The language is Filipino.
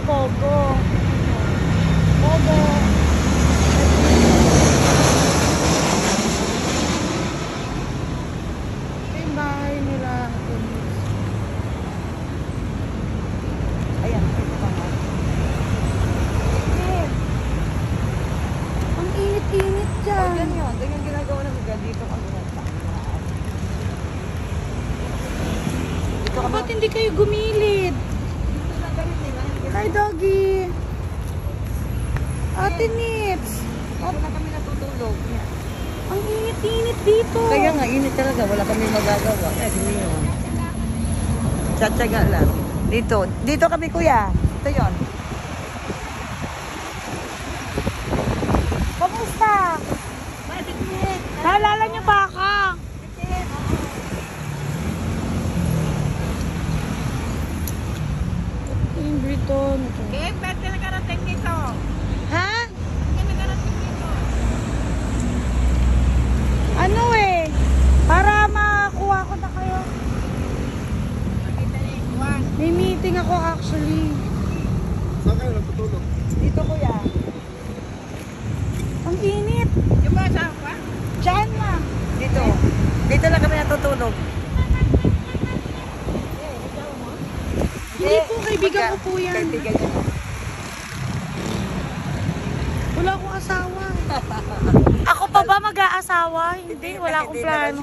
Pogo. Pogo. Ito yung bahay nila. Ayan, ito pa nga. Ang init-init dyan. O, ganyan. Ganyan ginagawa namin. Dito kami nagtakaan. Dito kami. Ba't hindi kayo gumilid? Dito na ganit nila. Hi, doggy. Ate Nips. Dito na kami natutulog. Yan. Ang init-init dito. Kaya nga, init talaga. Wala kami magagawa. Hindi yun. Tsatsaga lang. Dito. Dito kami, kuya. Ito yun. Kamusta? Naalala niyo ba ako? Yung Briton. Eh, pwede nakarating dito. Ha? Pwede nakarating dito. Ano eh? Para makakuha ko na kayo. May meeting ako actually. Saan kayo natutulog? Dito, kuya. Ang init. Yung ba sa pa? Diyan na. Dito. Dito lang kami natutulog. Hindi po, kaibigan ko po yan. Kaibigan niya. Wala akong asawa. Ako pa ba mag-aasawa? Hindi, wala akong plano.